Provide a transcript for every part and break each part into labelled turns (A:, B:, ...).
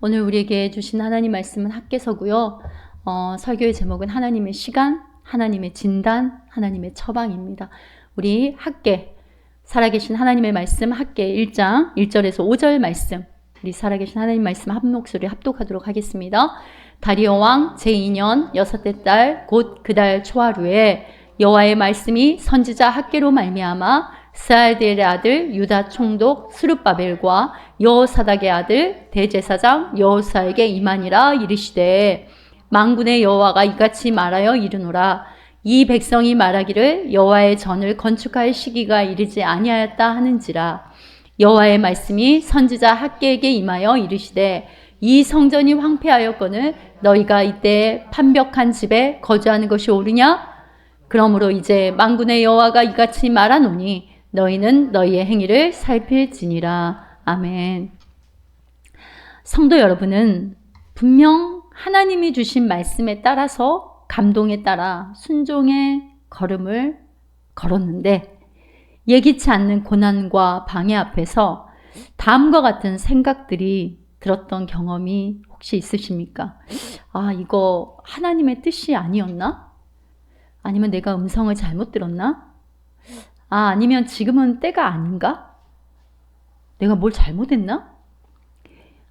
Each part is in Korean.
A: 오늘 우리에게 주신 하나님 말씀은 학개서고요. 설교의 제목은 하나님의 시간, 하나님의 진단, 하나님의 처방입니다. 우리 학개, 살아계신 하나님의 말씀 학개 1장 1절에서 5절 말씀, 우리 살아계신 하나님 말씀 한 목소리 합독하도록 하겠습니다. 다리오 왕 제2년 여섯째 달 곧 그 달 초하루에 여호와의 말씀이 선지자 학개로 말미암아 스알디엘의 아들 유다 총독 스룹바벨과 여호사닥의 아들 대제사장 여호사에게 임하니라. 이르시되 만군의 여호와가 이같이 말하여 이르노라. 이 백성이 말하기를 여호와의 전을 건축할 시기가 이르지 아니하였다 하는지라. 여호와의 말씀이 선지자 학개에게 임하여 이르시되 이 성전이 황폐하였거늘 너희가 이때 판벽한 집에 거주하는 것이 옳으냐? 그러므로 이제 만군의 여호와가 이같이 말하노니 너희는 너희의 행위를 살필지니라. 아멘. 성도 여러분은 분명 하나님이 주신 말씀에 따라서 감동에 따라 순종의 걸음을 걸었는데 예기치 않는 고난과 방해 앞에서 다음과 같은 생각들이 들었던 경험이 혹시 있으십니까? 아, 이거 하나님의 뜻이 아니었나? 아니면 내가 음성을 잘못 들었나? 아니면 지금은 때가 아닌가? 내가 뭘 잘못했나?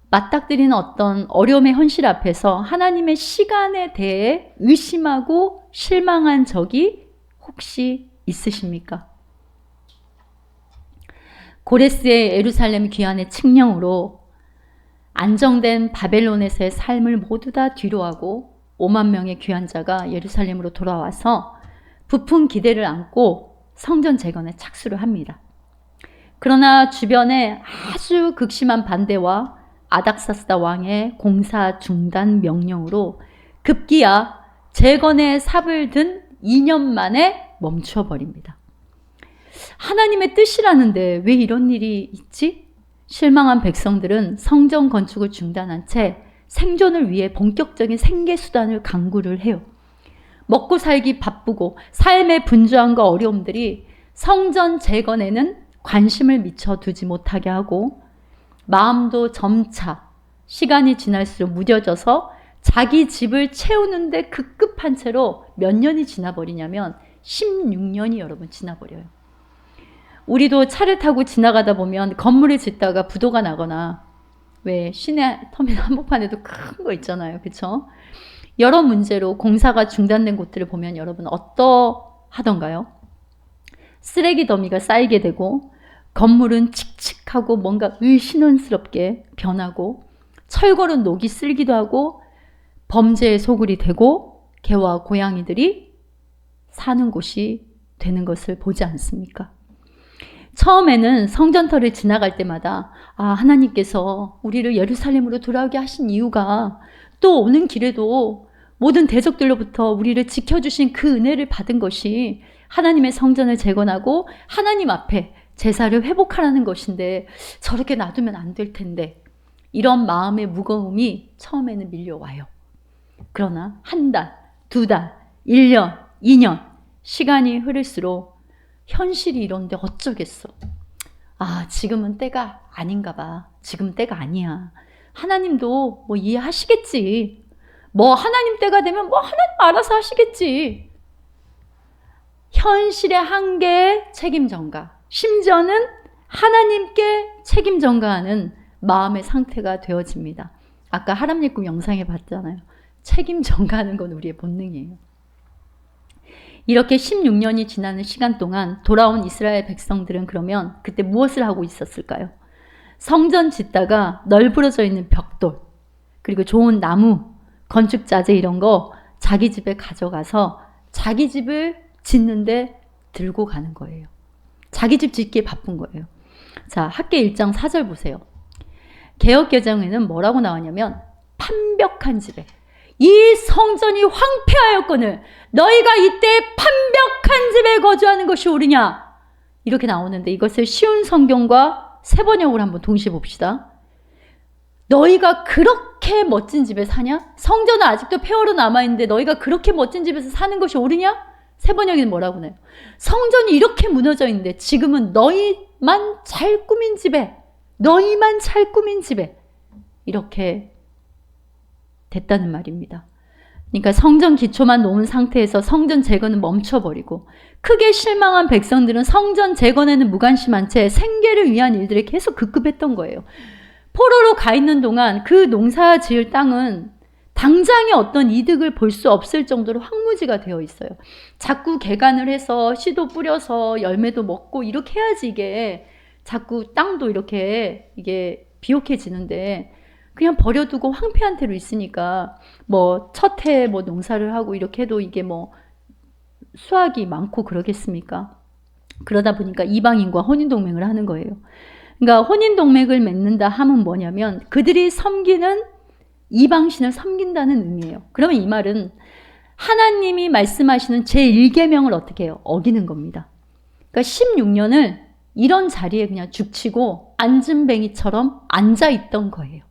A: 맞닥뜨리는 어떤 어려움의 현실 앞에서 하나님의 시간에 대해 의심하고 실망한 적이 혹시 있으십니까? 고레스의 예루살렘 귀환의 칙령으로 안정된 바벨론에서의 삶을 모두 다 뒤로하고 5만 명의 귀환자가 예루살렘으로 돌아와서 부푼 기대를 안고 성전 재건에 착수를 합니다. 그러나 주변에 아주 극심한 반대와 아닥사스다 왕의 공사 중단 명령으로 급기야 재건의 삽을 든 2년 만에 멈추어 버립니다. 하나님의 뜻이라는데 왜 이런 일이 있지? 실망한 백성들은 성전 건축을 중단한 채 생존을 위해 본격적인 생계수단을 강구를 해요. 먹고 살기 바쁘고 삶의 분주함과 어려움들이 성전 재건에는 관심을 미쳐두지 못하게 하고 마음도 점차 시간이 지날수록 무뎌져서 자기 집을 채우는데 급급한 채로 몇 년이 지나버리냐면 16년이 여러분 지나버려요. 우리도 차를 타고 지나가다 보면 건물을 짓다가 부도가 나거나 왜 시내 터미널 한복판에도 큰 거 있잖아요. 그렇죠? 여러 문제로 공사가 중단된 곳들을 보면 여러분 어떠하던가요? 쓰레기 더미가 쌓이게 되고 건물은 칙칙하고 뭔가 의신원스럽게 변하고 철골은 녹이 쓸기도 하고 범죄의 소굴이 되고 개와 고양이들이 사는 곳이 되는 것을 보지 않습니까? 처음에는 성전터를 지나갈 때마다 하나님께서 우리를 예루살렘으로 돌아오게 하신 이유가 또 오는 길에도 모든 대적들로부터 우리를 지켜주신 그 은혜를 받은 것이 하나님의 성전을 재건하고 하나님 앞에 제사를 회복하라는 것인데 저렇게 놔두면 안 될 텐데 이런 마음의 무거움이 처음에는 밀려와요. 그러나 한 달, 두 달, 1년, 2년 시간이 흐를수록 현실이 이런데 어쩌겠어. 지금은 때가 아닌가 봐. 지금 때가 아니야. 하나님도 뭐 이해하시겠지. 뭐 하나님 때가 되면 뭐 하나님 알아서 하시겠지. 현실의 한계에 책임 전가, 심지어는 하나님께 책임 전가하는 마음의 상태가 되어집니다. 아까 하람예꿈 영상에 봤잖아요. 책임 전가하는 건 우리의 본능이에요. 이렇게 16년이 지나는 시간 동안 돌아온 이스라엘 백성들은 그러면 그때 무엇을 하고 있었을까요? 성전 짓다가 널브러져 있는 벽돌, 그리고 좋은 나무, 건축자재 이런 거 자기 집에 가져가서 자기 집을 짓는데 들고 가는 거예요. 자기 집 짓기에 바쁜 거예요. 자, 학개 1장 4절 보세요. 개역개정에는 뭐라고 나왔냐면 판벽한 집에 이 성전이 황폐하였거늘 너희가 이때 판벽한 집에 거주하는 것이 옳으냐 이렇게 나오는데 이것을 쉬운 성경과 세번역으로 한번 동시에 봅시다. 너희가 그렇게 멋진 집에 사냐? 성전은 아직도 폐허로 남아있는데 너희가 그렇게 멋진 집에서 사는 것이 옳으냐? 세번역에는 뭐라고 해요? 성전이 이렇게 무너져 있는데 지금은 너희만 잘 꾸민 집에 이렇게 됐다는 말입니다. 그러니까 성전 기초만 놓은 상태에서 성전 재건은 멈춰버리고 크게 실망한 백성들은 성전 재건에는 무관심한 채 생계를 위한 일들에 계속 급급했던 거예요. 포로로 가 있는 동안 그 농사 지을 땅은 당장의 어떤 이득을 볼 수 없을 정도로 황무지가 되어 있어요. 자꾸 개간을 해서 씨도 뿌려서 열매도 먹고 이렇게 해야지 이게 자꾸 땅도 이렇게 이게 비옥해지는데 그냥 버려두고 황폐한 채로 있으니까 뭐 첫 해 뭐 농사를 하고 이렇게 해도 이게 뭐 수확이 많고 그러겠습니까? 그러다 보니까 이방인과 혼인동맹을 하는 거예요. 그러니까 혼인동맹을 맺는다 하면 뭐냐면 그들이 섬기는 이방신을 섬긴다는 의미예요. 그러면 이 말은 하나님이 말씀하시는 제1계명을 어떻게 해요? 어기는 겁니다. 그러니까 16년을 이런 자리에 그냥 죽치고 앉은뱅이처럼 앉아있던 거예요.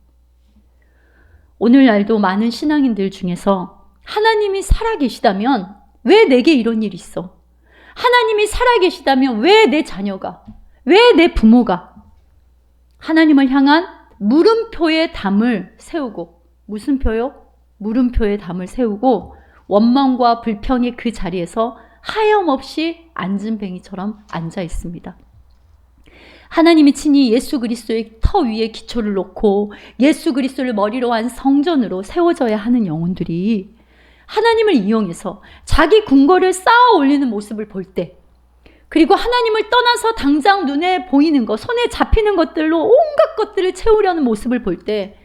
A: 오늘날도 많은 신앙인들 중에서 하나님이 살아계시다면 왜 내게 이런 일이 있어? 하나님이 살아계시다면 왜 내 자녀가? 왜 내 부모가? 하나님을 향한 물음표의 담을 세우고 무슨 표요? 물음표의 담을 세우고 원망과 불평의 그 자리에서 하염없이 앉은뱅이처럼 앉아 있습니다. 하나님이 친히 예수 그리스도의 터 위에 기초를 놓고 예수 그리스도를 머리로 한 성전으로 세워져야 하는 영혼들이 하나님을 이용해서 자기 궁궐을 쌓아 올리는 모습을 볼 때, 그리고 하나님을 떠나서 당장 눈에 보이는 것, 손에 잡히는 것들로 온갖 것들을 채우려는 모습을 볼 때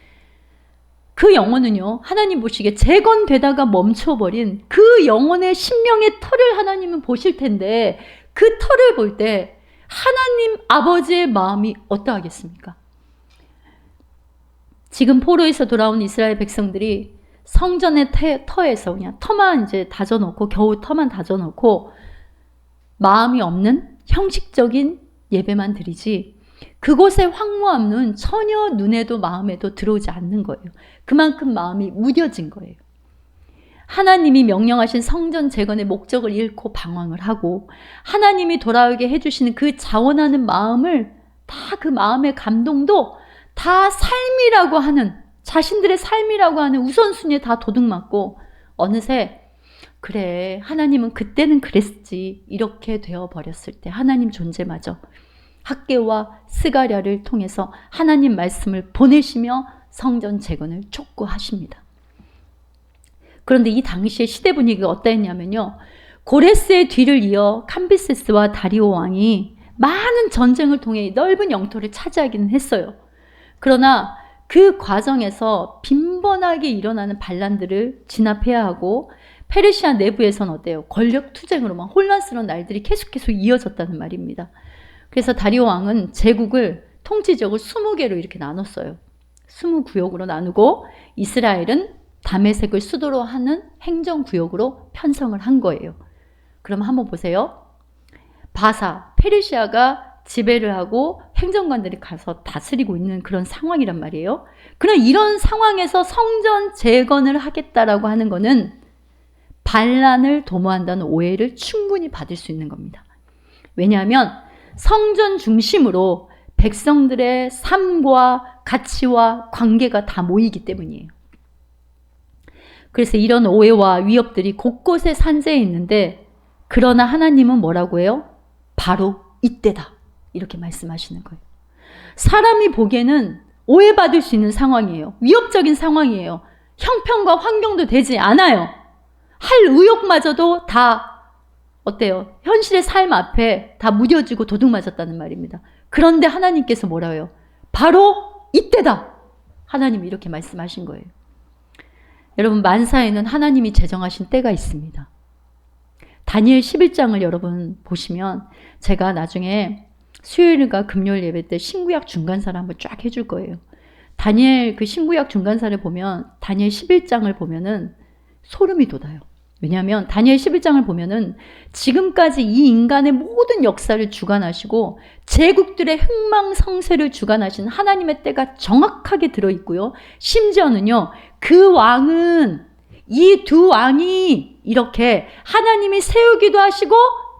A: 그 영혼은요, 하나님 보시기에 재건되다가 멈춰버린 그 영혼의 심령의 터를 하나님은 보실 텐데 그 터를 볼 때 하나님 아버지의 마음이 어떠하겠습니까? 지금 포로에서 돌아온 이스라엘 백성들이 성전의 터에서 그냥 터만 이제 다져놓고 겨우 터만 다져놓고 마음이 없는 형식적인 예배만 드리지 그곳의 황무함은 전혀 눈에도 마음에도 들어오지 않는 거예요. 그만큼 마음이 무뎌진 거예요. 하나님이 명령하신 성전 재건의 목적을 잃고 방황을 하고 하나님이 돌아오게 해주시는 그 자원하는 마음을 다 그 마음의 감동도 다 삶이라고 하는 자신들의 삶이라고 하는 우선순위에 다 도둑맞고 어느새 그래 하나님은 그때는 그랬지 이렇게 되어버렸을 때 하나님 존재마저 학개와 스가랴를 통해서 하나님 말씀을 보내시며 성전 재건을 촉구하십니다. 그런데 이 당시의 시대 분위기가 어떠했냐면요. 고레스의 뒤를 이어 캄비세스와 다리오 왕이 많은 전쟁을 통해 넓은 영토를 차지하기는 했어요. 그러나 그 과정에서 빈번하게 일어나는 반란들을 진압해야 하고 페르시아 내부에서는 어때요? 권력 투쟁으로만 혼란스러운 날들이 계속 이어졌다는 말입니다. 그래서 다리오 왕은 제국을 통치적으로 20개로 이렇게 나눴어요. 20구역으로 나누고 이스라엘은 다메섹을 수도로 하는 행정구역으로 편성을 한 거예요. 그럼 한번 보세요. 바사, 페르시아가 지배를 하고 행정관들이 가서 다스리고 있는 그런 상황이란 말이에요. 그럼 이런 상황에서 성전 재건을 하겠다라고 하는 거는 반란을 도모한다는 오해를 충분히 받을 수 있는 겁니다. 왜냐하면 성전 중심으로 백성들의 삶과 가치와 관계가 다 모이기 때문이에요. 그래서 이런 오해와 위협들이 곳곳에 산재해 있는데 그러나 하나님은 뭐라고 해요? 바로 이때다. 이렇게 말씀하시는 거예요. 사람이 보기에는 오해받을 수 있는 상황이에요. 위협적인 상황이에요. 형편과 환경도 되지 않아요. 할 의욕마저도 다 어때요? 현실의 삶 앞에 다 무뎌지고 도둑맞았다는 말입니다. 그런데 하나님께서 뭐라 해요? 바로 이때다. 하나님이 이렇게 말씀하신 거예요. 여러분 만사에는 하나님이 제정하신 때가 있습니다. 다니엘 11장을 여러분 보시면 제가 나중에 수요일과 금요일 예배 때 신구약 중간사를 한번 쫙 해줄 거예요. 다니엘 그 신구약 중간사를 보면 다니엘 11장을 보면은 소름이 돋아요. 왜냐하면 다니엘 11장을 보면은 지금까지 이 인간의 모든 역사를 주관하시고 제국들의 흥망성쇠를 주관하신 하나님의 때가 정확하게 들어있고요. 심지어는요. 그 왕은 이 두 왕이 이렇게 하나님이 세우기도 하시고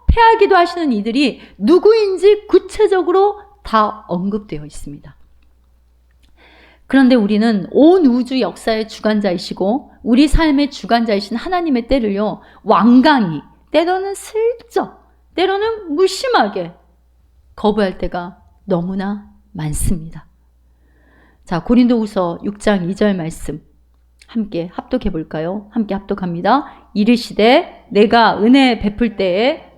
A: 패하기도 하시는 이들이 누구인지 구체적으로 다 언급되어 있습니다. 그런데 우리는 온 우주 역사의 주관자이시고 우리 삶의 주관자이신 하나님의 때를요, 완강히, 때로는 슬쩍, 때로는 무심하게 거부할 때가 너무나 많습니다. 자, 고린도후서 6장 2절 말씀 함께 합독해 볼까요? 함께 합독합니다. 이르시되 내가 은혜 베풀 때에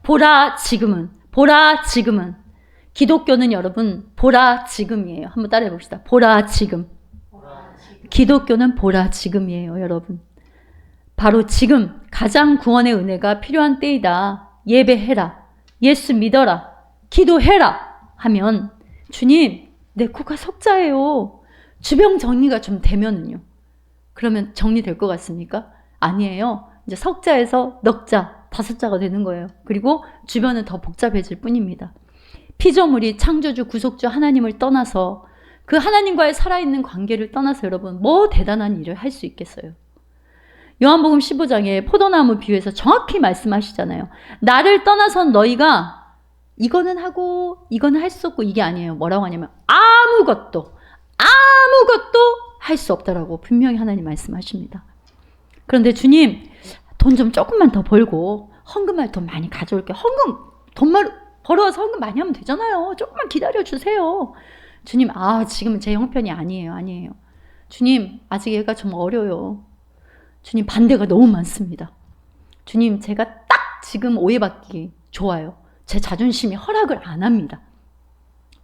A: 보라 지금은, 보라 지금은. 기독교는 여러분 보라 지금이에요. 한번 따라해 봅시다. 보라 지금. 기독교는 보라 지금이에요, 여러분. 바로 지금 가장 구원의 은혜가 필요한 때이다. 예배해라, 예수 믿어라, 기도해라 하면 주님 내 코가 석자예요. 주병 정리가 좀 되면은요, 그러면 정리될 것 같습니까? 아니에요. 이제 석자에서 넉자, 5자가 되는 거예요. 그리고 주변은 더 복잡해질 뿐입니다. 피조물이 창조주 구속주 하나님을 떠나서 그 하나님과의 살아있는 관계를 떠나서 여러분 뭐 대단한 일을 할 수 있겠어요? 요한복음 15장에 포도나무 비유에서 정확히 말씀하시잖아요. 나를 떠나선 너희가 이거는 하고 이거는 할 수 없고, 이게 아니에요. 뭐라고 하냐면 아무것도 할 수 없다라고 분명히 하나님 말씀하십니다. 그런데 주님 돈 좀 조금만 더 벌고 헌금할 돈 많이 가져올게. 헌금 돈 벌어서 헌금 많이 하면 되잖아요. 조금만 기다려주세요. 주님 지금은 제 형편이 아니에요. 주님 아직 얘가 좀 어려요. 주님 반대가 너무 많습니다. 주님 제가 딱 지금 오해받기 좋아요. 제 자존심이 허락을 안 합니다.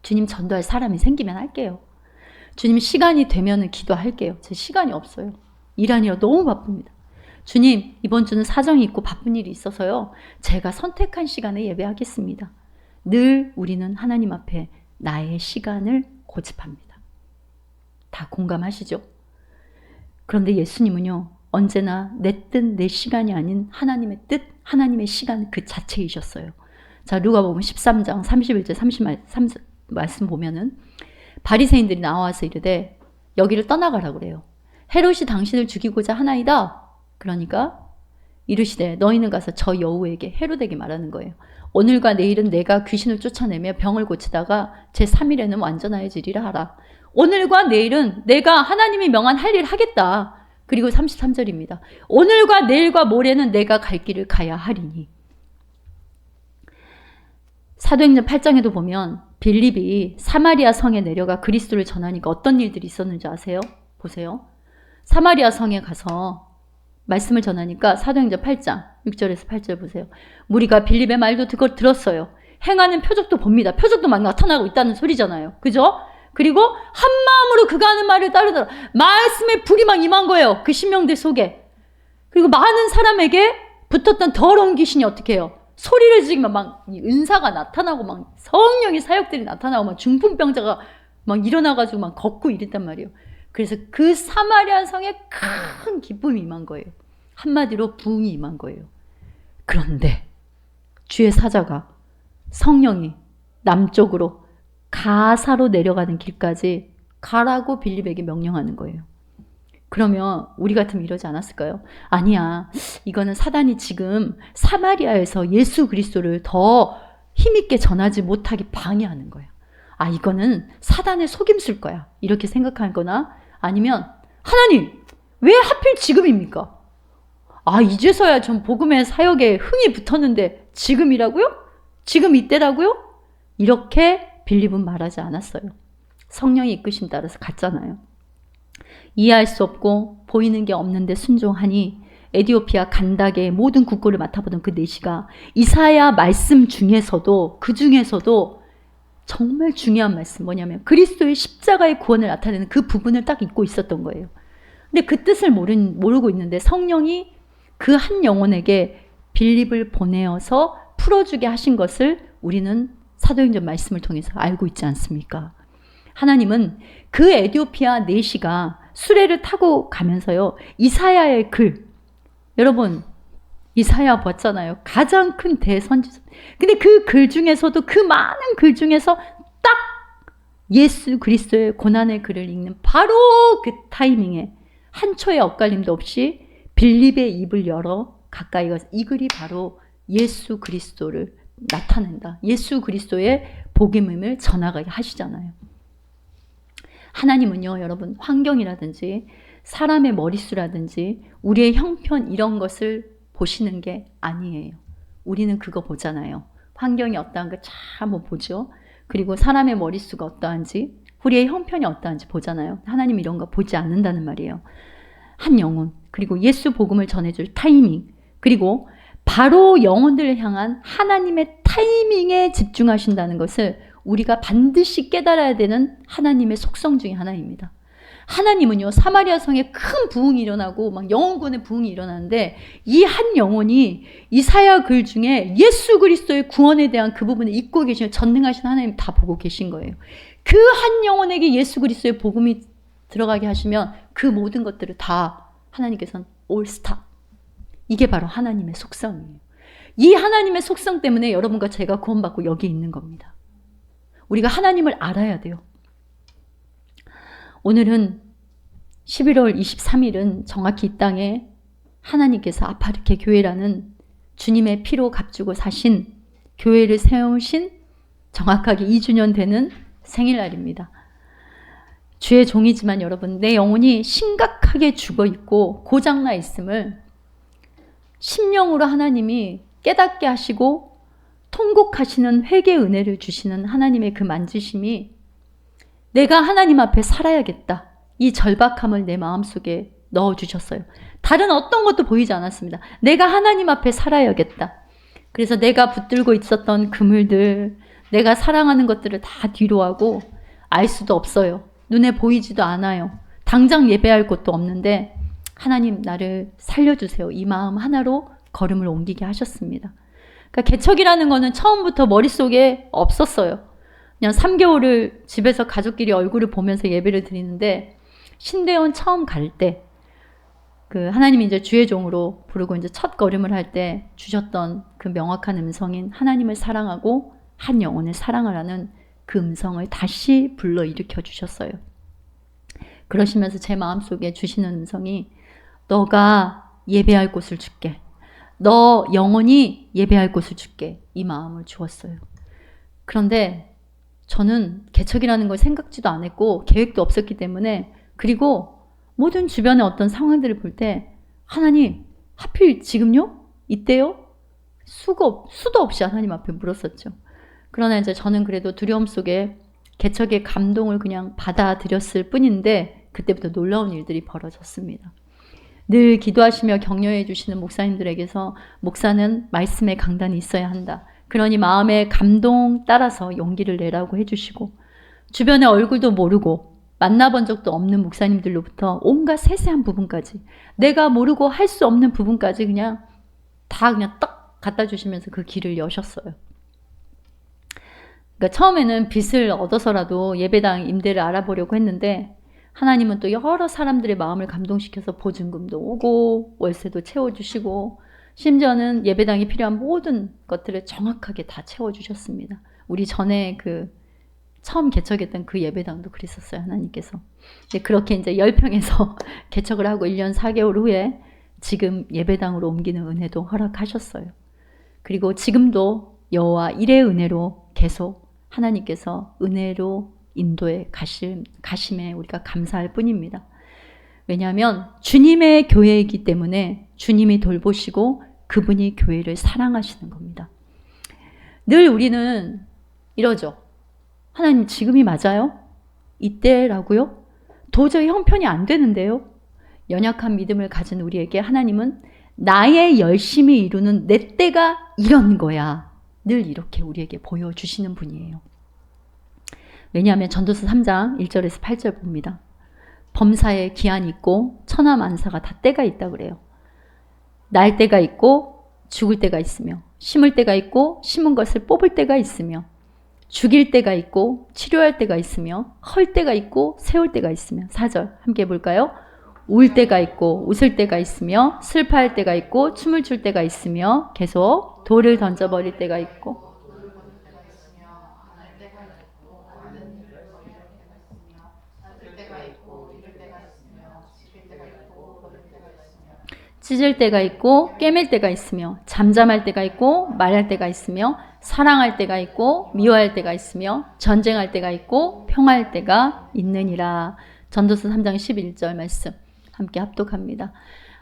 A: 주님 전도할 사람이 생기면 할게요. 주님 시간이 되면 기도할게요. 제 시간이 없어요. 일하느라 너무 바쁩니다. 주님 이번 주는 사정이 있고 바쁜 일이 있어서요, 제가 선택한 시간에 예배하겠습니다. 늘 우리는 하나님 앞에 나의 시간을 고집합니다. 다 공감하시죠? 그런데 예수님은요, 언제나 내 뜻, 내 시간이 아닌 하나님의 뜻, 하나님의 시간 그 자체이셨어요. 자, 누가복음 13장 31절 30 말씀 보면은 바리새인들이 나와서 이르되 여기를 떠나가라 그래요. 헤롯이 당신을 죽이고자 하나이다. 그러니까 이르시되 너희는 가서 저 여우에게, 헤롯에게 말하는 거예요. 오늘과 내일은 내가 귀신을 쫓아내며 병을 고치다가 제3일에는 완전하여지리라 하라. 오늘과 내일은 내가 하나님이 명한 할 일 하겠다. 그리고 33절입니다. 오늘과 내일과 모레는 내가 갈 길을 가야 하리니. 사도행전 8장에도 보면 빌립이 사마리아 성에 내려가 그리스도를 전하니까 어떤 일들이 있었는지 아세요? 보세요. 사마리아 성에 가서 말씀을 전하니까 사도행전 8장 6절에서 8절 보세요. 무리가 빌립의 말도 들었어요. 행하는 표적도 봅니다. 표적도 막 나타나고 있다는 소리잖아요. 그죠? 그리고 한 마음으로 그가 하는 말을 따르더라. 말씀의 불이 막 임한 거예요. 그 신명들 속에. 그리고 많은 사람에게 붙었던 더러운 귀신이 어떻게 해요? 소리를 지르면 막 은사가 나타나고 막 성령의 사역들이 나타나고 막 중풍병자가 막 일어나가지고 막 걷고 이랬단 말이에요. 그래서 그 사마리아 성에 큰 기쁨이 임한 거예요. 한마디로 부흥이 임한 거예요. 그런데 주의 사자가 성령이 남쪽으로 가사로 내려가는 길까지 가라고 빌립에게 명령하는 거예요. 그러면 우리 같으면 이러지 않았을까요? 아니야, 이거는 사단이 지금 사마리아에서 예수 그리스도를 더 힘있게 전하지 못하게 방해하는 거예요. 이거는 사단의 속임수일 거야, 이렇게 생각하거나, 아니면 하나님 왜 하필 지금입니까? 이제서야 좀 복음의 사역에 흥이 붙었는데 지금이라고요? 지금 이때라고요? 이렇게 빌립은 말하지 않았어요. 성령이 이끄심 따라서 갔잖아요. 이해할 수 없고 보이는 게 없는데 순종하니 에디오피아 간다게의 모든 국고를 맡아보던 그 내시가 이사야 말씀 중에서도, 그 중에서도 정말 중요한 말씀, 뭐냐면 그리스도의 십자가의 구원을 나타내는 그 부분을 딱 잊고 있었던 거예요. 근데 그 뜻을 모르고 있는데 성령이 그 한 영혼에게 빌립을 보내어서 풀어주게 하신 것을 우리는 사도행전 말씀을 통해서 알고 있지 않습니까? 하나님은 그 에디오피아 내시가 수레를 타고 가면서요, 이사야의 글, 여러분 이사야 봤잖아요. 가장 큰 대선지자. 근데 그 글 중에서도, 그 많은 글 중에서 딱 예수 그리스도의 고난의 글을 읽는 바로 그 타이밍에 한 초의 엇갈림도 없이 빌립의 입을 열어 가까이 가서 이 글이 바로 예수 그리스도를 나타낸다. 예수 그리스도의 복음을 전하게 하시잖아요. 하나님은요, 여러분, 환경이라든지 사람의 머릿수라든지 우리의 형편 이런 것을 보시는 게 아니에요. 우리는 그거 보잖아요. 환경이 어떠한 거 한번 보죠. 그리고 사람의 머릿수가 어떠한지, 우리의 형편이 어떠한지 보잖아요. 하나님 이런 거 보지 않는다는 말이에요. 한 영혼, 그리고 예수 복음을 전해줄 타이밍, 그리고 바로 영혼들을 향한 하나님의 타이밍에 집중하신다는 것을 우리가 반드시 깨달아야 되는 하나님의 속성 중에 하나입니다. 하나님은요, 사마리아 성에 큰 부흥이 일어나고 막 영혼군의 부흥이 일어나는데 이 한 영혼이 이사야 글 중에 예수 그리스도의 구원에 대한 그 부분을 잊고 계시는 전능하신 하나님 다 보고 계신 거예요. 그 한 영혼에게 예수 그리스도의 복음이 들어가게 하시면 그 모든 것들을 다 하나님께서는 올스탑. 이게 바로 하나님의 속성이에요. 이 하나님의 속성 때문에 여러분과 제가 구원받고 여기 있는 겁니다. 우리가 하나님을 알아야 돼요. 오늘은 11월 23일은 정확히 이 땅에 하나님께서 아파르케 교회라는 주님의 피로 값주고 사신 교회를 세우신 정확하게 2주년 되는 생일날입니다. 주의 종이지만 여러분, 내 영혼이 심각하게 죽어 있고 고장나 있음을 심령으로 하나님이 깨닫게 하시고 통곡하시는 회개 은혜를 주시는 하나님의 그 만지심이 내가 하나님 앞에 살아야겠다. 이 절박함을 내 마음속에 넣어주셨어요. 다른 어떤 것도 보이지 않았습니다. 내가 하나님 앞에 살아야겠다. 그래서 내가 붙들고 있었던 그물들, 내가 사랑하는 것들을 다 뒤로 하고 알 수도 없어요. 눈에 보이지도 않아요. 당장 예배할 곳도 없는데 하나님 나를 살려주세요. 이 마음 하나로 걸음을 옮기게 하셨습니다. 그러니까 개척이라는 거는 처음부터 머릿속에 없었어요. 그냥 3개월을 집에서 가족끼리 얼굴을 보면서 예배를 드리는데 신대원 처음 갈 때 그 하나님이 이제 주의 종으로 부르고 이제 첫 걸음을 할 때 주셨던 그 명확한 음성인 하나님을 사랑하고 한 영혼을 사랑하라는 그 음성을 다시 불러 일으켜 주셨어요. 그러시면서 제 마음속에 주시는 음성이 너가 예배할 곳을 줄게. 너 영혼이 예배할 곳을 줄게. 이 마음을 주었어요. 그런데 저는 개척이라는 걸 생각지도 안 했고 계획도 없었기 때문에 그리고 모든 주변의 어떤 상황들을 볼 때 하나님 하필 지금요? 이때요? 수도 없이 하나님 앞에 물었었죠. 그러나 이제 저는 그래도 두려움 속에 개척의 감동을 그냥 받아들였을 뿐인데 그때부터 놀라운 일들이 벌어졌습니다. 늘 기도하시며 격려해 주시는 목사님들에게서 목사는 말씀의 강단이 있어야 한다. 그러니 마음의 감동 따라서 용기를 내라고 해주시고 주변의 얼굴도 모르고 만나본 적도 없는 목사님들로부터 온갖 세세한 부분까지 내가 모르고 할 수 없는 부분까지 그냥 다 그냥 딱 갖다 주시면서 그 길을 여셨어요. 그러니까 처음에는 빚을 얻어서라도 예배당 임대를 알아보려고 했는데 하나님은 또 여러 사람들의 마음을 감동시켜서 보증금도 오고 월세도 채워주시고 심지어는 예배당이 필요한 모든 것들을 정확하게 다 채워주셨습니다. 우리 전에 그 처음 개척했던 그 예배당도 그랬었어요. 하나님께서. 그렇게 이제 10평에서 개척을 하고 1년 4개월 후에 지금 예배당으로 옮기는 은혜도 허락하셨어요. 그리고 지금도 여호와 일의 은혜로 계속 하나님께서 은혜로 인도에 가심에 우리가 감사할 뿐입니다. 왜냐하면 주님의 교회이기 때문에 주님이 돌보시고 그분이 교회를 사랑하시는 겁니다. 늘 우리는 이러죠. 하나님 지금이 맞아요? 이때라고요? 도저히 형편이 안 되는데요? 연약한 믿음을 가진 우리에게 하나님은 나의 열심히 이루는 내 때가 이런 거야. 늘 이렇게 우리에게 보여주시는 분이에요. 왜냐하면 전도서 3장 1절에서 8절 봅니다. 범사에 기한이 있고 천하만사가 다 때가 있다 그래요. 날 때가 있고 죽을 때가 있으며 심을 때가 있고 심은 것을 뽑을 때가 있으며 죽일 때가 있고 치료할 때가 있으며 헐 때가 있고 세울 때가 있으며 4절 함께 볼까요? 울 때가 있고 웃을 때가 있으며 슬퍼할 때가 있고 춤을 출 때가 있으며 계속 돌을 던져버릴 때가 있고 찢을 때가 있고 꿰맬 때가 있으며 잠잠할 때가 있고 말할 때가 있으며 사랑할 때가 있고 미워할 때가 있으며 전쟁할 때가 있고 평화할 때가 있느니라. 전도서 3장 11절 말씀 함께 합독합니다.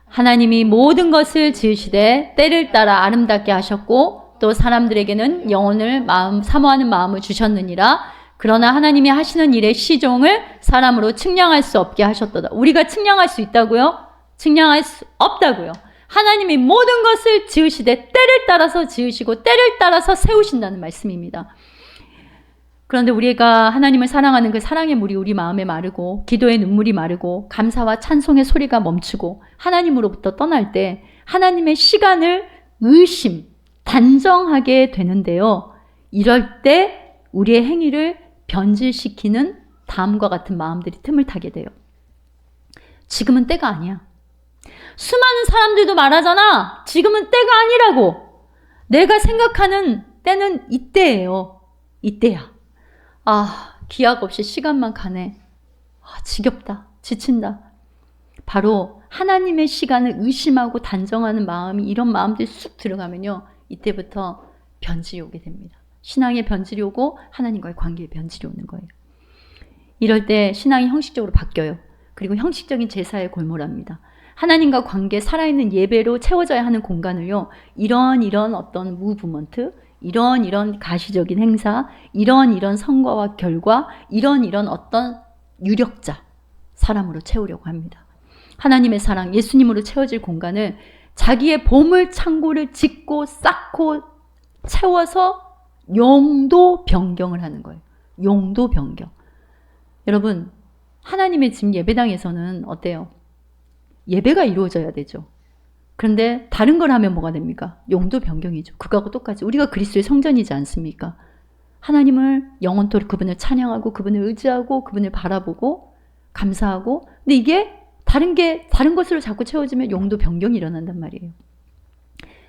A: 하나님이 모든 것을 지으시되 때를 따라 아름답게 하셨고 또 사람들에게는 영혼을 사모하는 마음을 주셨느니라. 그러나 하나님이 하시는 일의 시종을 사람으로 측량할 수 없게 하셨도다. 우리가 측량할 수 있다고요? 측량할 수 없다고요. 하나님이 모든 것을 지으시되 때를 따라서 지으시고 때를 따라서 세우신다는 말씀입니다. 그런데 우리가 하나님을 사랑하는 그 사랑의 물이 우리 마음에 마르고 기도의 눈물이 마르고 감사와 찬송의 소리가 멈추고 하나님으로부터 떠날 때 하나님의 시간을 단정하게 되는데요. 이럴 때 우리의 행위를 변질시키는 다음과 같은 마음들이 틈을 타게 돼요. 지금은 때가 아니야. 수많은 사람들도 말하잖아. 지금은 때가 아니라고. 내가 생각하는 때는 이때예요. 이때야. 기약 없이 시간만 가네. 지겹다. 지친다. 바로 하나님의 시간을 의심하고 단정하는 마음이 이런 마음들이 쑥 들어가면요. 이때부터 변질이 오게 됩니다. 신앙의 변질이 오고 하나님과의 관계의 변질이 오는 거예요. 이럴 때 신앙이 형식적으로 바뀌어요. 그리고 형식적인 제사에 골몰합니다. 하나님과 관계, 살아있는 예배로 채워져야 하는 공간을요. 이런 어떤 무브먼트, 이런 가시적인 행사, 이런 성과와 결과, 이런 어떤 유력자, 사람으로 채우려고 합니다. 하나님의 사랑, 예수님으로 채워질 공간을 자기의 보물 창고를 짓고 쌓고 채워서 용도 변경을 하는 거예요. 용도 변경. 여러분, 하나님의 집 예배당에서는 어때요? 예배가 이루어져야 되죠. 그런데 다른 걸 하면 뭐가 됩니까? 용도 변경이죠. 그거하고 똑같이 우리가 그리스도의 성전이지 않습니까? 하나님을 영원토록 그분을 찬양하고 그분을 의지하고 그분을 바라보고 감사하고, 근데 이게 다른 것으로 자꾸 채워지면 용도 변경이 일어난단 말이에요.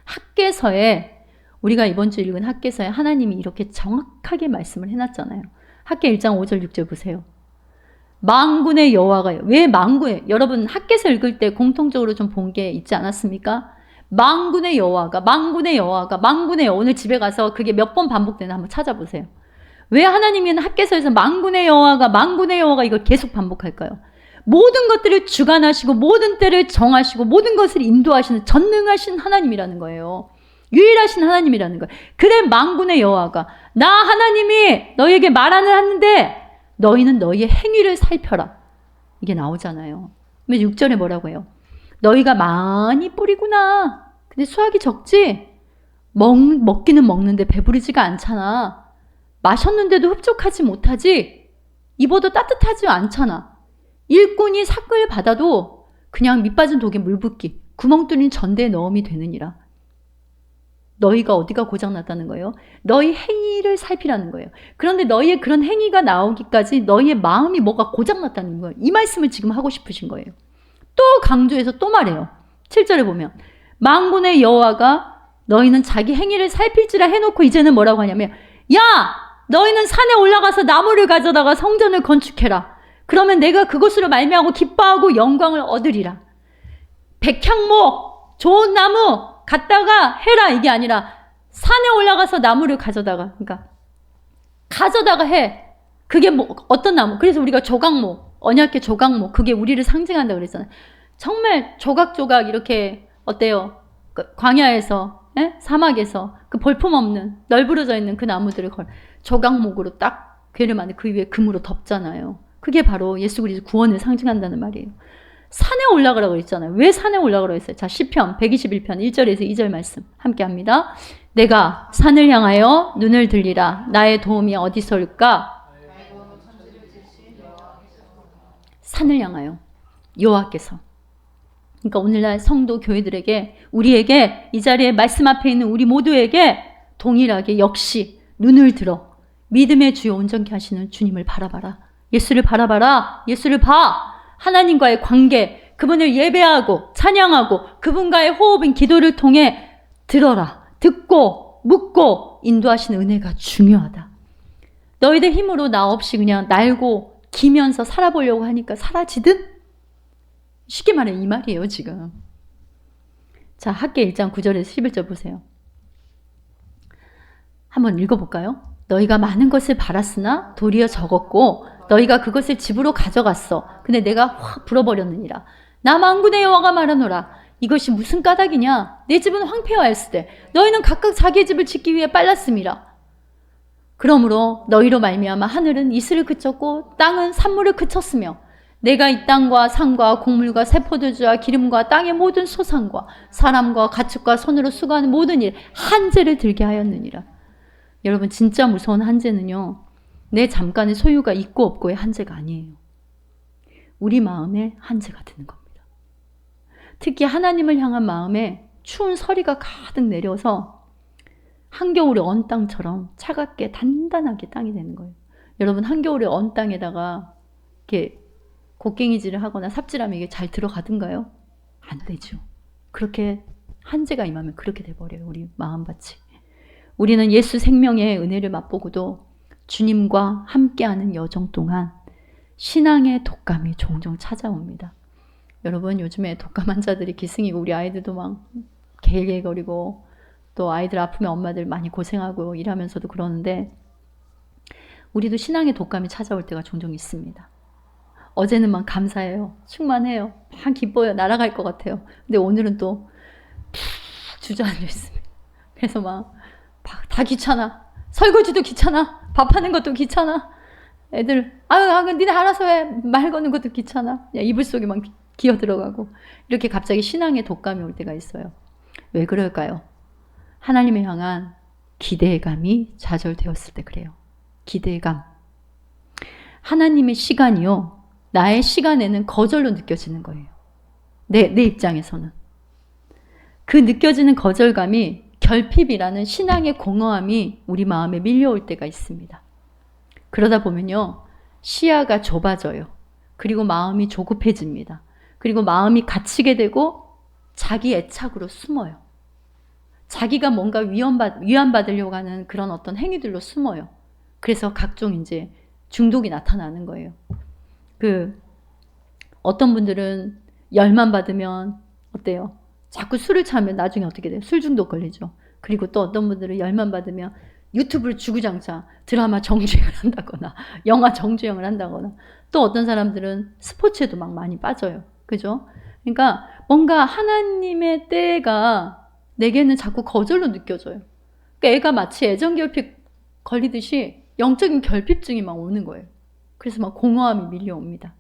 A: 학개서에 우리가 이번 주 읽은 학개서에 하나님이 이렇게 정확하게 말씀을 해놨잖아요. 학개 1장 5절 6절 보세요. 만군의 여호와가요. 왜 만군의? 여러분 학개서 읽을 때 공통적으로 좀 본 게 있지 않았습니까? 만군의 여호와가 오늘 집에 가서 그게 몇 번 반복되나 한번 찾아보세요. 왜 하나님은 학개서에서 만군의 여호와가 이걸 계속 반복할까요? 모든 것들을 주관하시고 모든 때를 정하시고 모든 것을 인도하시는 전능하신 하나님이라는 거예요. 유일하신 하나님이라는 거예요. 그래 만군의 여호와가 나 하나님이 너희에게 하는데 너희는 너희의 행위를 살펴라. 이게 나오잖아요. 6절에 뭐라고 해요? 너희가 많이 뿌리구나. 근데 수확이 적지? 먹기는 먹는데 배부르지가 않잖아. 마셨는데도 흡족하지 못하지? 입어도 따뜻하지 않잖아. 일꾼이 삭을 받아도 그냥 밑빠진 독에 물 붓기, 구멍 뚫린 전대에 넣음이 되느니라. 너희가 어디가 고장났다는 거예요? 너희 행위를 살피라는 거예요. 그런데 너희의 그런 행위가 나오기까지 너희의 마음이 뭐가 고장났다는 거예요. 이 말씀을 지금 하고 싶으신 거예요. 또 강조해서 또 말해요. 7절에 보면 만군의 여호와가 너희는 자기 행위를 살필지라 해놓고 이제는 뭐라고 하냐면 야! 너희는 산에 올라가서 나무를 가져다가 성전을 건축해라. 그러면 내가 그것으로 말미암고 기뻐하고 영광을 얻으리라. 백향목, 좋은 나무 갖다가 해라 이게 아니라 산에 올라가서 나무를 가져다가 해. 그게 어떤 나무? 그래서 우리가 조각목, 언약계 조각목, 그게 우리를 상징한다고 그랬잖아요. 정말 조각조각 이렇게 어때요? 광야에서, 사막에서 그 볼품없는 널브러져 있는 그 나무들을 조각목으로 딱 괴를 만들 그 위에 금으로 덮잖아요. 그게 바로 예수 그리스도 구원을 상징한다는 말이에요. 산에 올라가라고 했잖아요. 왜 산에 올라가라고 했어요? 자, 시편 121편 1절에서 2절 말씀 함께 합니다. 내가 산을 향하여 눈을 들리라. 나의 도움이 어디서 올까? 산을 향하여 여호와께서. 그러니까 오늘날 성도 교회들에게, 우리에게, 이 자리에 말씀 앞에 있는 우리 모두에게 동일하게 역시 눈을 들어 믿음의 주요 온전케 하시는 주님을 바라봐라. 예수를 바라봐라. 예수를 봐. 하나님과의 관계, 그분을 예배하고 찬양하고 그분과의 호흡인 기도를 통해 들어라. 듣고 묻고 인도하시는 은혜가 중요하다. 너희들 힘으로 나 없이 그냥 날고 기면서 살아보려고 하니까 사라지든? 쉽게 말해 이 말이에요 지금. 자, 학계 1장 9절에서 11절 보세요. 한번 읽어볼까요? 너희가 많은 것을 바랐으나 도리어 적었고 너희가 그것을 집으로 가져갔어. 근데 내가 확 불어버렸느니라. 나 만군의 여호와가 말하노라. 이것이 무슨 까닭이냐? 내 집은 황폐하였으되 너희는 각각 자기의 집을 짓기 위해 빨랐음이라. 그러므로 너희로 말미암아 하늘은 이슬을 그쳤고 땅은 산물을 그쳤으며 내가 이 땅과 산과 곡물과 새포도주와 기름과 땅의 모든 소산과 사람과 가축과 손으로 수고하는 모든 일 한재를 들게 하였느니라. 여러분, 진짜 무서운 한재는요, 내 잠깐의 소유가 있고 없고의 한재가 아니에요. 우리 마음에 한재가 드는 겁니다. 특히 하나님을 향한 마음에 추운 서리가 가득 내려서 한겨울의 언 땅처럼 차갑게 단단하게 땅이 되는 거예요. 여러분, 한겨울의 언 땅에다가 이렇게 곡괭이질을 하거나 삽질하면 이게 잘 들어가든가요? 안 되죠. 그렇게 한재가 임하면 그렇게 돼버려요. 우리 마음밭이. 우리는 예수 생명의 은혜를 맛보고도 주님과 함께하는 여정 동안 신앙의 독감이 종종 찾아옵니다. 여러분, 요즘에 독감 환자들이 기승이고 우리 아이들도 막 개일개일거리고 또 아이들 아프면 엄마들 많이 고생하고 일하면서도 그러는데 우리도 신앙의 독감이 찾아올 때가 종종 있습니다. 어제는 막 감사해요. 충만해요. 막 기뻐요. 날아갈 것 같아요. 근데 오늘은 또 푹 주저앉아 있습니다. 그래서 막 다 귀찮아. 설거지도 귀찮아. 밥하는 것도 귀찮아. 애들 니네 알아서 해. 말 거는 것도 귀찮아. 이불 속에 막 기어 들어가고 이렇게 갑자기 신앙의 독감이 올 때가 있어요. 왜 그럴까요? 하나님을 향한 기대감이 좌절되었을 때 그래요. 기대감. 하나님의 시간이요, 나의 시간에는 거절로 느껴지는 거예요. 내 입장에서는. 그 느껴지는 거절감이 결핍이라는 신앙의 공허함이 우리 마음에 밀려올 때가 있습니다. 그러다 보면요, 시야가 좁아져요. 그리고 마음이 조급해집니다. 그리고 마음이 갇히게 되고 자기 애착으로 숨어요. 자기가 뭔가 위안받으려고 하는 그런 어떤 행위들로 숨어요. 그래서 각종 이제 중독이 나타나는 거예요. 어떤 분들은 열만 받으면 어때요? 자꾸 술을 차면 나중에 어떻게 돼요? 술 중독 걸리죠. 그리고 또 어떤 분들은 열만 받으면 유튜브를 주구장창 드라마 정주행을 한다거나 영화 정주행을 한다거나 또 어떤 사람들은 스포츠에도 막 많이 빠져요. 그죠? 그러니까 뭔가 하나님의 때가 내게는 자꾸 거절로 느껴져요. 그러니까 애가 마치 애정결핍 걸리듯이 영적인 결핍증이 막 오는 거예요. 그래서 막 공허함이 밀려옵니다.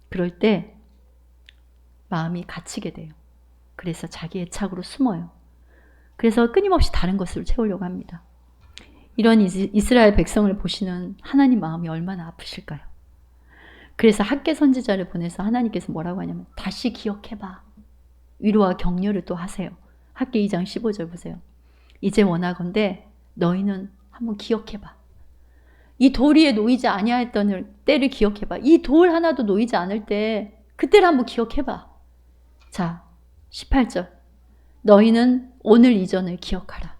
A: 그럴 때 마음이 갇히게 돼요. 그래서 자기 애착으로 숨어요. 그래서 끊임없이 다른 것으로 채우려고 합니다. 이런 이스라엘 백성을 보시는 하나님 마음이 얼마나 아프실까요? 그래서 학개 선지자를 보내서 하나님께서 뭐라고 하냐면 다시 기억해봐. 위로와 격려를 또 하세요. 학개 2장 15절 보세요. 이제 원하건대 너희는 한번 기억해봐. 이 돌 위에 놓이지 아니하였던 때를 기억해봐. 이 돌 하나도 놓이지 않을 때 그때를 한번 기억해봐. 자, 18절. 너희는 오늘 이전을 기억하라.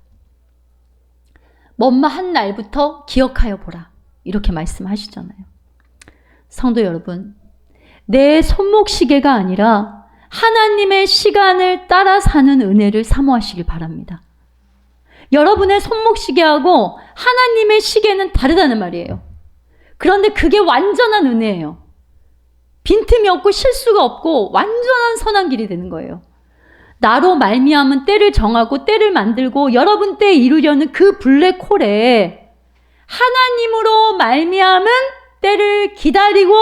A: 먼한 날부터 기억하여 보라. 이렇게 말씀하시잖아요. 성도 여러분, 내 손목시계가 아니라 하나님의 시간을 따라 사는 은혜를 사모하시길 바랍니다. 여러분의 손목시계하고 하나님의 시계는 다르다는 말이에요. 그런데 그게 완전한 은혜예요. 빈틈이 없고 실수가 없고 완전한 선한 길이 되는 거예요. 나로 말미암은 때를 정하고 때를 만들고 여러분 때에 이루려는 그 블랙홀에 하나님으로 말미암은 때를 기다리고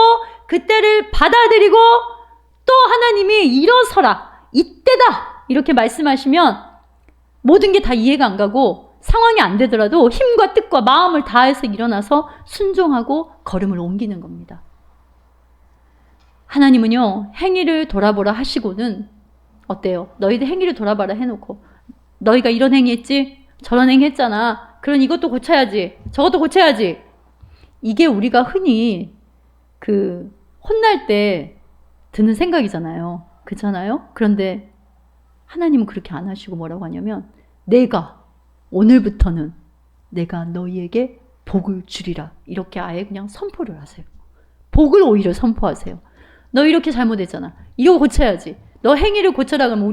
A: 그 때를 받아들이고 또 하나님이 일어서라, 이때다 이렇게 말씀하시면 모든 게 다 이해가 안 가고 상황이 안 되더라도 힘과 뜻과 마음을 다해서 일어나서 순종하고 걸음을 옮기는 겁니다. 하나님은요, 행위를 돌아보라 하시고는 어때요? 너희들 행위를 돌아봐라 해놓고 너희가 이런 행위 했지? 저런 행위 했잖아. 그럼 이것도 고쳐야지. 저것도 고쳐야지. 이게 우리가 흔히 혼날 때 드는 생각이잖아요. 그렇잖아요? 그런데 하나님은 그렇게 안 하시고 뭐라고 하냐면 오늘부터는 내가 너희에게 복을 주리라. 이렇게 아예 그냥 선포를 하세요. 복을 오히려 선포하세요. 너 이렇게 잘못했잖아. 이거 고쳐야지. 너 행위를 고쳐라 그러면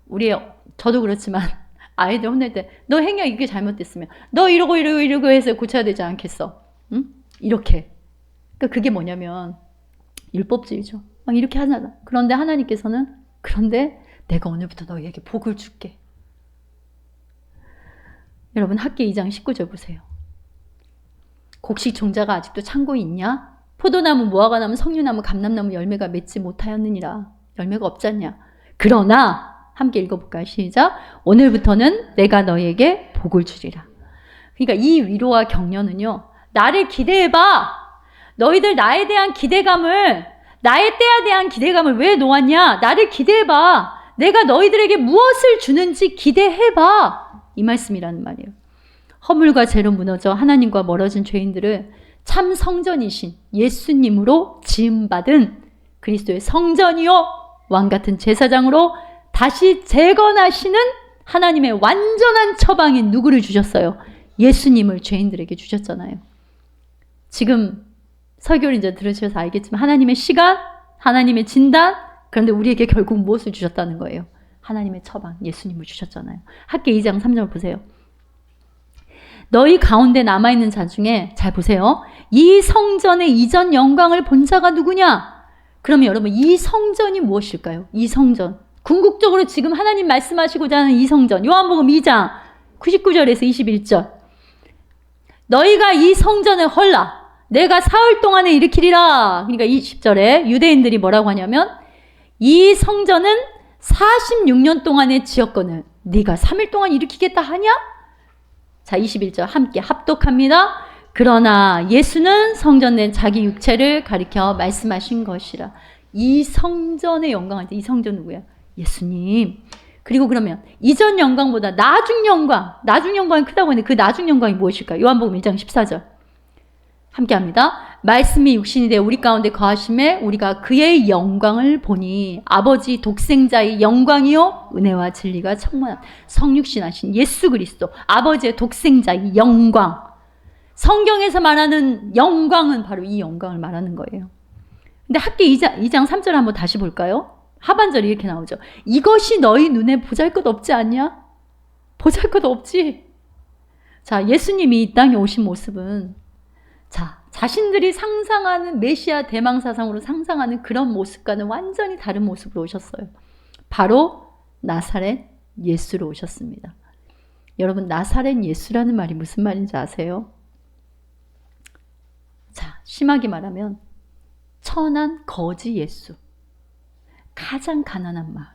A: 우리의 저도 그렇지만 아이들 혼낼 때 너 행여 이게 잘못됐으면 너 이러고 해서 고쳐야 되지 않겠어? 응? 이렇게. 그러니까 그게 뭐냐면 율법주의죠. 막 이렇게 하잖아. 그런데 하나님께서는 그런데 내가 오늘부터 너희에게 복을 줄게. 여러분 학기 2장 19절 보세요. 곡식 종자가 아직도 창고에 있냐? 포도나무, 무화과나무, 석류나무, 감람나무 열매가 맺지 못하였느니라. 열매가 없잖냐? 그러나 함께 읽어볼까요? 시작. 오늘부터는 내가 너희에게 복을 주리라. 그러니까 이 위로와 격려는요. 나를 기대해봐. 너희들 나에 대한 기대감을, 나의 때에 대한 기대감을 왜 놓았냐? 나를 기대해봐. 내가 너희들에게 무엇을 주는지 기대해봐. 이 말씀이라는 말이에요. 허물과 죄로 무너져 하나님과 멀어진 죄인들을 참 성전이신 예수님으로 지음받은 그리스도의 성전이요 왕같은 제사장으로 다시 재건하시는 하나님의 완전한 처방인 누구를 주셨어요? 예수님을 죄인들에게 주셨잖아요. 지금 설교를 이제 들으셔서 알겠지만 하나님의 시간, 하나님의 진단, 그런데 우리에게 결국 무엇을 주셨다는 거예요? 하나님의 처방, 예수님을 주셨잖아요. 학기 2장 3절 보세요. 너희 가운데 남아있는 자 중에 잘 보세요. 이 성전의 이전 영광을 본 자가 누구냐? 그러면 여러분 이 성전이 무엇일까요? 이 성전. 궁극적으로 지금 하나님 말씀하시고자 하는 이 성전. 요한복음 2장 99절에서 21절. 너희가 이 성전을 헐라. 내가 사흘 동안에 일으키리라. 그러니까 20절에 유대인들이 뭐라고 하냐면 이 성전은 46년 동안의 지었거늘 네가 3일 동안 일으키겠다 하냐? 자 21절 함께 합독합니다. 그러나 예수는 성전된 자기 육체를 가리켜 말씀하신 것이라. 이 성전의 영광한테 이 성전 누구야? 예수님. 그리고 그러면 이전 영광보다 나중 영광이 크다고 했는데 그 나중 영광이 무엇일까요? 요한복음 1장 14절 함께 합니다. 말씀이 육신이 되어 우리 가운데 거하심에 우리가 그의 영광을 보니 아버지 독생자의 영광이요 은혜와 진리가 충만한 성육신하신 예수 그리스도 아버지의 독생자의 영광. 성경에서 말하는 영광은 바로 이 영광을 말하는 거예요. 근데 학기 2장 3절 한번 다시 볼까요? 하반절이 이렇게 나오죠. 이것이 너희 눈에 보잘것 없지 않냐? 보잘것 없지. 자, 예수님이 이 땅에 오신 모습은 자, 자신들이 상상하는 메시아 대망사상으로 상상하는 그런 모습과는 완전히 다른 모습으로 오셨어요. 바로 나사렛 예수로 오셨습니다. 여러분 나사렛 예수라는 말이 무슨 말인지 아세요? 자, 심하게 말하면 천한 거지 예수. 가장 가난한 마을.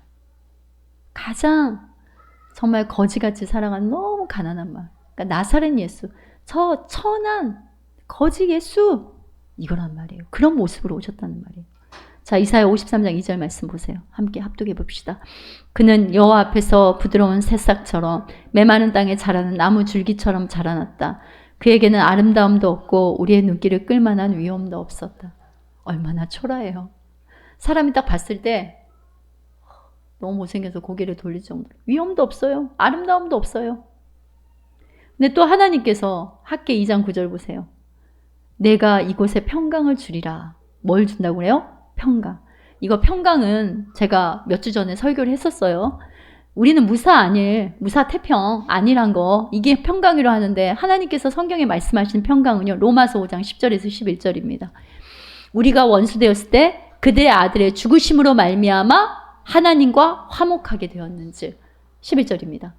A: 가장 정말 거지같이 살아가는 너무 가난한 마을. 그러니까 나사렛 예수. 저 천한 거지 예수. 이거란 말이에요. 그런 모습으로 오셨다는 말이에요. 자, 이사야 53장 2절 말씀 보세요. 함께 합독해 봅시다. 그는 여호와 앞에서 부드러운 새싹처럼 메마른 땅에 자라는 나무 줄기처럼 자라났다. 그에게는 아름다움도 없고 우리의 눈길을 끌만한 위엄도 없었다. 얼마나 초라해요. 사람이 딱 봤을 때 너무 못생겨서 고개를 돌릴 정도로 위엄도 없어요. 아름다움도 없어요. 근데 또 하나님께서 학기 2장 9절 보세요. 내가 이곳에 평강을 주리라. 뭘 준다고 그래요? 평강. 이거 평강은 제가 몇 주 전에 설교를 했었어요. 우리는 무사 안일, 무사 태평 안일한 거 이게 평강이라고 하는데 하나님께서 성경에 말씀하신 평강은요. 로마서 5장 10절에서 11절입니다. 우리가 원수되었을 때 그들의 아들의 죽으심으로 말미암아 하나님과 화목하게 되었는지 11절입니다.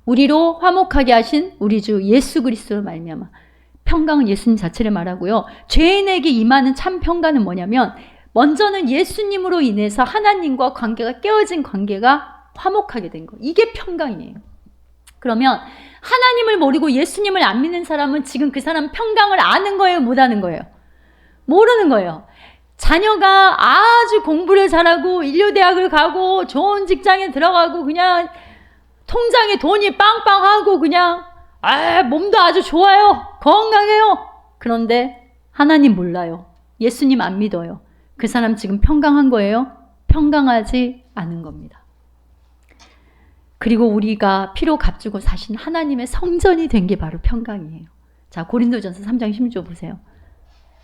A: 우리로 화목하게 하신 우리 주 예수 그리스도로 말미암아 평강은 예수님 자체를 말하고요. 죄인에게 임하는 참 평강은 뭐냐면 먼저는 예수님으로 인해서 하나님과 관계가 깨어진 관계가 화목하게 된 거. 이게 평강이에요. 그러면 하나님을 모르고 예수님을 안 믿는 사람은 지금 그 사람 평강을 아는 거예요? 못 아는 거예요? 모르는 거예요. 자녀가 아주 공부를 잘하고 인류대학을 가고 좋은 직장에 들어가고 그냥 통장에 돈이 빵빵하고 그냥 몸도 아주 좋아요. 건강해요. 그런데 하나님 몰라요. 예수님 안 믿어요. 그 사람 지금 평강한 거예요? 평강하지 않은 겁니다. 그리고 우리가 피로 값주고 사신 하나님의 성전이 된 게 바로 평강이에요. 자, 고린도전서 3장 16절 보세요.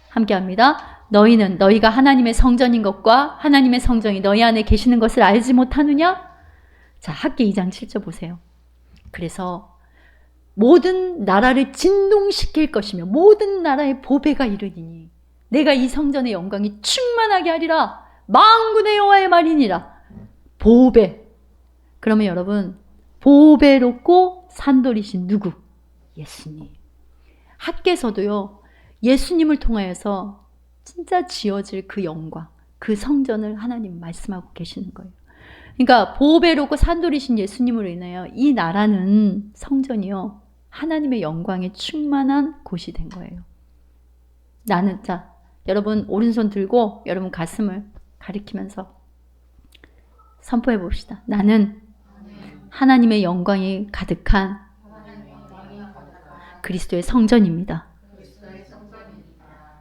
A: 함께 합니다. 너희는 너희가 하나님의 성전인 것과 하나님의 성전이 너희 안에 계시는 것을 알지 못하느냐? 자, 학기 2장 7절 보세요. 그래서 모든 나라를 진동시킬 것이며 모든 나라의 보배가 이르니니 내가 이 성전의 영광이 충만하게 하리라. 만군의 여호와의 말이니라. 보배. 그러면 여러분, 보배롭고 산돌이신 누구? 예수님. 학계에서도요, 예수님을 통하여서 진짜 지어질 그 영광, 그 성전을 하나님 말씀하고 계시는 거예요. 그러니까 보배롭고 산돌이신 예수님으로 인하여 이 나라는, 성전이요, 하나님의 영광에 충만한 곳이 된 거예요. 나는, 자, 여러분 오른손 들고 여러분 가슴을 가리키면서 선포해 봅시다. 나는 하나님의 영광이 가득한 그리스도의 성전입니다.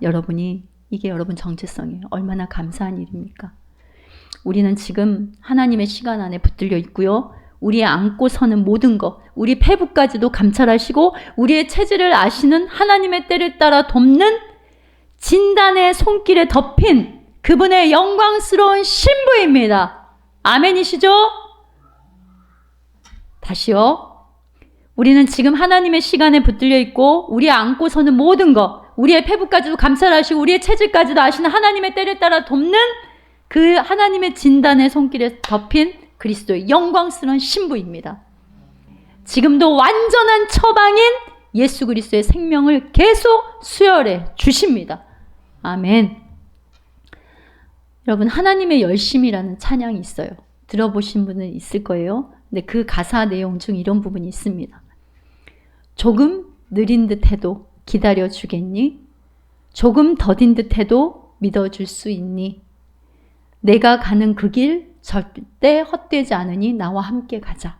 A: 여러분이, 이게 여러분 정체성이에요. 얼마나 감사한 일입니까? 우리는 지금 하나님의 시간 안에 붙들려 있고요. 우리의 안고 서는 모든 것, 우리 폐부까지도 감찰하시고 우리의 체질을 아시는 하나님의 때를 따라 돕는 진단의 손길에 덮인 그분의 영광스러운 신부입니다. 아멘이시죠? 다시요. 우리는 지금 하나님의 시간에 붙들려 있고 우리의 안고 서는 모든 것, 우리의 폐부까지도 감찰하시고 우리의 체질까지도 아시는 하나님의 때를 따라 돕는 그 하나님의 진단의 손길에 덮인 그리스도의 영광스러운 신부입니다. 지금도 완전한 처방인 예수 그리스도의 생명을 계속 수혈해 주십니다. 아멘. 여러분, 하나님의 열심이라는 찬양이 있어요. 들어보신 분은 있을 거예요. 근데 그 가사 내용 중 이런 부분이 있습니다. 조금 느린 듯 해도 기다려 주겠니? 조금 더딘 듯 해도 믿어줄 수 있니? 내가 가는 그 길 절대 헛되지 않으니 나와 함께 가자.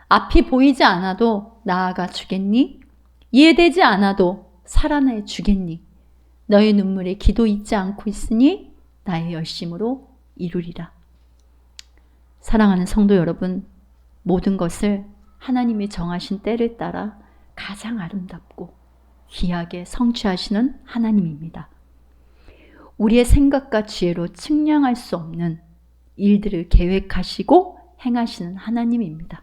A: 앞이 보이지 않아도 나아가 주겠니? 이해되지 않아도 살아내 주겠니? 너의 눈물에 기도 잊지 않고 있으니 나의 열심으로 이루리라. 사랑하는 성도 여러분, 모든 것을 하나님이 정하신 때를 따라 가장 아름답고 귀하게 성취하시는 하나님입니다. 우리의 생각과 지혜로 측량할 수 없는 일들을 계획하시고 행하시는 하나님입니다.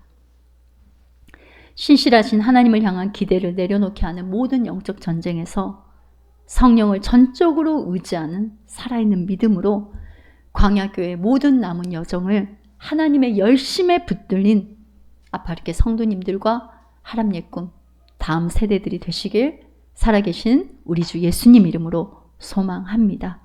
A: 신실하신 하나님을 향한 기대를 내려놓게 하는 모든 영적 전쟁에서 성령을 전적으로 의지하는 살아있는 믿음으로 광야교회의 모든 남은 여정을 하나님의 열심에 붙들린 아파르케 성도님들과 하람예꿈 다음 세대들이 되시길 살아계신 우리 주 예수님 이름으로 소망합니다.